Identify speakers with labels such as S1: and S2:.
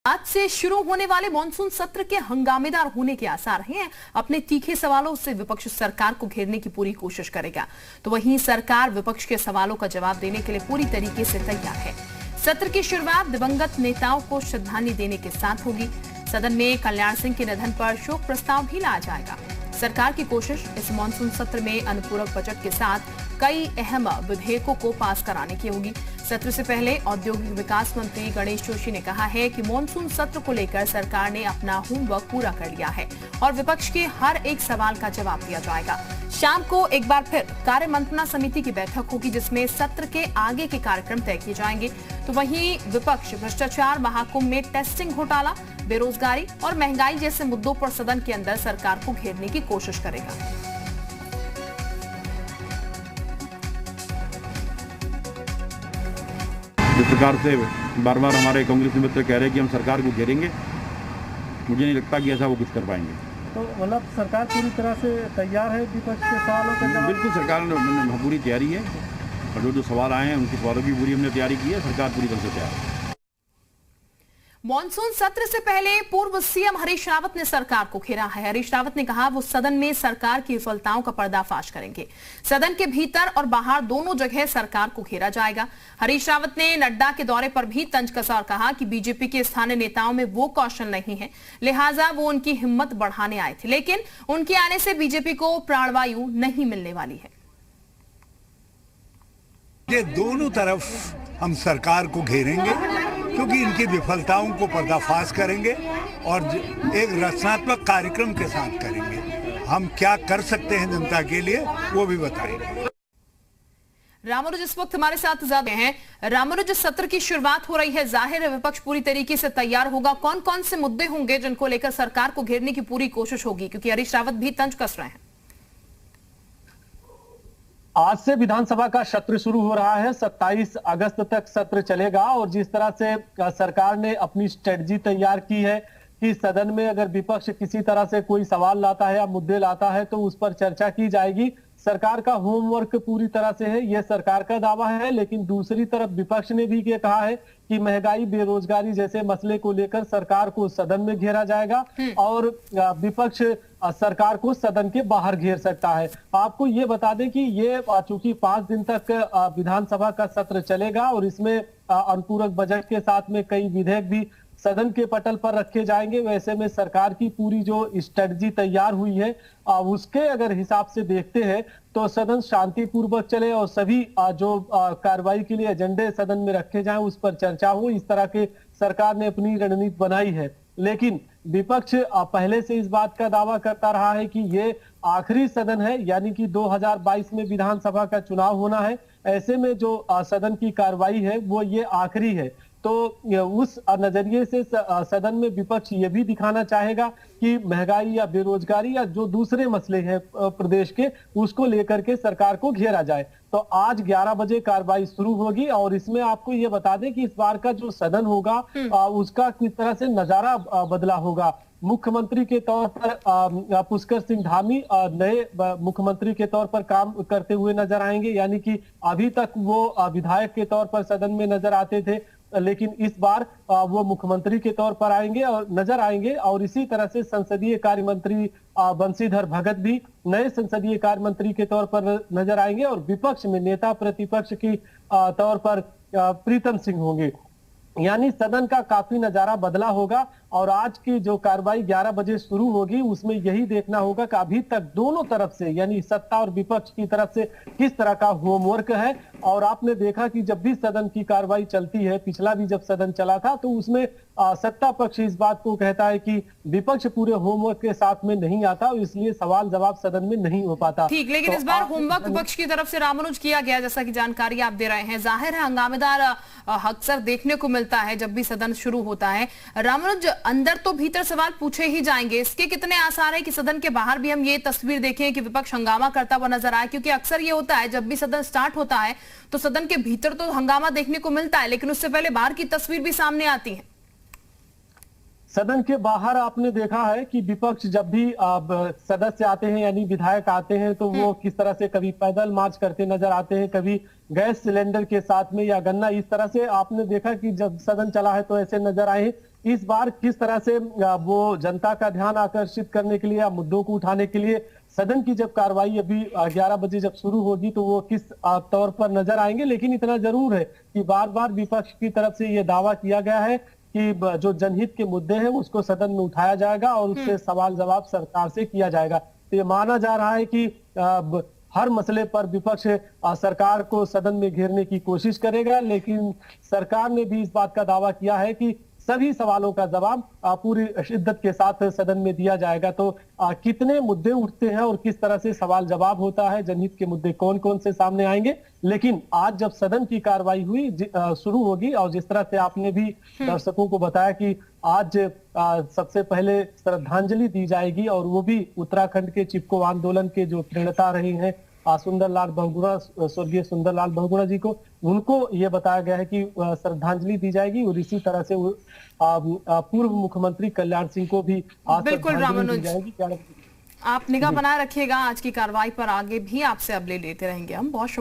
S1: आज से शुरू होने वाले मॉनसून सत्र के हंगामेदार होने के आसार हैं। अपने तीखे सवालों से विपक्ष सरकार को घेरने की पूरी कोशिश करेगा, तो वहीं सरकार विपक्ष के सवालों का जवाब देने के लिए पूरी तरीके से तैयार है। सत्र की शुरुआत दिवंगत नेताओं को श्रद्धांजलि देने के साथ होगी। सदन में कल्याण सिंह के निधन पर शोक प्रस्ताव भी लाया जाएगा। सरकार की कोशिश इस मॉनसून सत्र में अनुपूरक बजट के साथ कई अहम विधेयकों को पास कराने की होगी। सत्र से पहले औद्योगिक विकास मंत्री गणेश जोशी ने कहा है कि मॉनसून सत्र को लेकर सरकार ने अपना होमवर्क पूरा कर लिया है और विपक्ष के हर एक सवाल का जवाब दिया जाएगा। शाम को एक बार फिर कार्य मंत्रणा समिति की बैठक होगी, जिसमें सत्र के आगे के कार्यक्रम तय किए जाएंगे। तो वहीं विपक्ष भ्रष्टाचार महाकुंभ में टेस्टिंग घोटाला, बेरोजगारी और महंगाई जैसे मुद्दों पर सदन के अंदर सरकार को घेरने की कोशिश करेगा।
S2: जिस प्रकार से बार बार हमारे कांग्रेस मित्र कह रहे हैं कि हम सरकार को घेरेंगे, मुझे नहीं लगता कि ऐसा वो कुछ कर पाएंगे।
S3: तो मतलब सरकार पूरी तरह से तैयार है विपक्ष के सवालों का जवाब?
S2: बिल्कुल, सरकार ने पूरी तैयारी है और जो सवाल आए हैं उनके सवालों की पूरी हमने तैयारी की है। सरकार पूरी तरह से तैयार है।
S1: मॉनसून सत्र से पहले पूर्व सीएम हरीश रावत ने सरकार को घेरा है। हरीश रावत ने कहा वो सदन में सरकार की विफलताओं का पर्दाफाश करेंगे। सदन के भीतर और बाहर दोनों जगह सरकार को घेरा जाएगा। हरीश रावत ने नड्डा के दौरे पर भी तंज कसा और कहा कि बीजेपी के स्थानीय नेताओं में वो कौशल नहीं है, लिहाजा वो उनकी हिम्मत बढ़ाने आए थे, लेकिन उनके आने से बीजेपी को प्राणवायु नहीं मिलने वाली है।
S4: ये दोनों तरफ हम सरकार को घेरेंगे क्योंकि इनकी विफलताओं को पर्दाफाश करेंगे और एक रचनात्मक कार्यक्रम के साथ करेंगे। हम क्या कर सकते हैं जनता के लिए वो भी बताएंगे।
S1: रामानुज इस वक्त हमारे साथ ज्यादा हैं। रामानुज, सत्र की शुरुआत हो रही है, जाहिर है विपक्ष पूरी तरीके से तैयार होगा। कौन कौन से मुद्दे होंगे जिनको लेकर सरकार को घेरने की पूरी कोशिश होगी, क्योंकि हरीश रावत भी तंज कस रहे हैं?
S3: आज से विधानसभा का सत्र शुरू हो रहा है। 27 अगस्त तक सत्र चलेगा और जिस तरह से सरकार ने अपनी स्ट्रेटजी तैयार की है कि सदन में अगर विपक्ष किसी तरह से कोई सवाल लाता है या मुद्दे लाता है तो उस पर चर्चा की जाएगी। सरकार का होमवर्क पूरी तरह से है, यह सरकार का दावा है। लेकिन दूसरी तरफ विपक्ष ने भी ये कहा है कि महंगाई, बेरोजगारी जैसे मसले को लेकर सरकार को सदन में घेरा जाएगा और विपक्ष सरकार को सदन के बाहर घेर सकता है। आपको ये बता दें कि ये चूंकि 5 दिन तक विधानसभा का सत्र चलेगा और इसमें अनुपूरक बजट के साथ में कई विधेयक भी सदन के पटल पर रखे जाएंगे। वैसे में सरकार की पूरी जो स्ट्रेटजी तैयार हुई है उसके अगर हिसाब से देखते हैं तो सदन शांतिपूर्वक चले और सभी जो कार्रवाई के लिए एजेंडे सदन में रखे जाएं उस पर चर्चा हो, इस तरह के सरकार ने अपनी रणनीति बनाई है। लेकिन विपक्ष पहले से इस बात का दावा करता रहा है कि ये आखिरी सदन है, यानी कि 2022 में विधानसभा का चुनाव होना है। ऐसे में जो सदन की कार्रवाई है वो ये आखिरी है। तो उस नजरिए से सदन में विपक्ष ये भी दिखाना चाहेगा कि महंगाई या बेरोजगारी या जो दूसरे मसले हैं प्रदेश के, उसको लेकर के सरकार को घेरा जाए। तो आज 11 बजे कार्रवाई शुरू होगी और इसमें आपको ये बता दें कि इस बार का जो सदन होगा उसका किस तरह से नजारा बदला होगा। मुख्यमंत्री के तौर पर पुष्कर सिंह धामी नए मुख्यमंत्री के तौर पर काम करते हुए नजर आएंगे, यानी कि अभी तक वो विधायक के तौर पर सदन में नजर आते थे, लेकिन इस बार वो मुख्यमंत्री के तौर पर आएंगे और नजर आएंगे। और इसी तरह से संसदीय कार्य मंत्री बंशीधर भगत भी नए संसदीय कार्य मंत्री के तौर पर नजर आएंगे और विपक्ष में नेता प्रतिपक्ष की तौर पर प्रीतम सिंह होंगे। यानी सदन का काफी नजारा बदला होगा और आज की जो कार्रवाई 11 बजे शुरू होगी उसमें यही देखना होगा कि अभी तक दोनों तरफ से, यानी सत्ता और विपक्ष की तरफ से किस तरह का होमवर्क है। और आपने देखा कि जब भी सदन की कार्रवाई चलती है, पिछला भी जब सदन चला था तो उसमें सत्ता पक्ष इस बात को कहता है कि विपक्ष पूरे होमवर्क के साथ में नहीं आता और इसलिए सवाल जवाब सदन में नहीं हो पाता।
S1: ठीक, लेकिन इस बार होमवर्क विपक्ष की तरफ से रामानुज किया गया, जैसा कि जानकारी आप दे रहे हैं। जाहिर है हंगामेदार अक्सर देखने को मिलता है जब भी सदन शुरू होता है। रामानुज, अंदर तो भीतर सवाल पूछे ही जाएंगे, इसके कितने आसार है कि सदन के बाहर भी हम ये तस्वीर देखें कि विपक्ष हंगामा करता हुआ नजर आए? क्योंकि अक्सर ये होता है जब भी सदन स्टार्ट होता है तो सदन के भीतर तो हंगामा देखने को मिलता है, लेकिन उससे पहले बाहर की तस्वीर भी सामने आती है।
S3: सदन के बाहर आपने देखा है कि विपक्ष जब भी सदस्य आते हैं यानी विधायक आते हैं तो वो किस तरह से कभी पैदल मार्च करते नजर आते हैं, कभी गैस सिलेंडर के साथ में या गन्ना, इस तरह से आपने देखा कि जब सदन चला है तो ऐसे नजर आए। इस बार किस तरह से वो जनता का ध्यान आकर्षित करने के लिए या मुद्दों को उठाने के लिए सदन की जब कार्रवाई अभी 11 बजे जब शुरू होगी तो वो किस तौर पर नजर आएंगे। लेकिन इतना जरूर है कि बार बार विपक्ष की तरफ से ये दावा किया गया है कि जो जनहित के मुद्दे हैं उसको सदन में उठाया जाएगा और उससे सवाल जवाब सरकार से किया जाएगा। तो ये माना जा रहा है कि हर मसले पर विपक्ष सरकार को सदन में घेरने की कोशिश करेगा, लेकिन सरकार ने भी इस बात का दावा किया है कि सभी सवालों का जवाब पूरी शिद्दत के साथ सदन में दिया जाएगा। तो कितने मुद्दे उठते हैं और किस तरह से सवाल जवाब होता है, जनहित के मुद्दे कौन कौन से सामने आएंगे, लेकिन आज जब सदन की कार्रवाई हुई शुरू होगी और जिस तरह से आपने भी दर्शकों को बताया कि आज सबसे पहले श्रद्धांजलि दी जाएगी और वो भी उत्तराखंड के चिपको आंदोलन के जो प्रणेता रहे हैं सुंदरलाल बहुगुणा, स्वर्गीय सुंदरलाल बहुगुणा जी को, उनको ये बताया गया है कि श्रद्धांजलि दी जाएगी और इसी तरह से पूर्व मुख्यमंत्री कल्याण सिंह को भी
S1: बिल्कुल
S3: श्रद्धांजलि दी जाएगी।
S1: आप निगाह बनाए रखिएगा आज की कार्रवाई पर, आगे भी आपसे अपडेट लेते रहेंगे हम। बहुत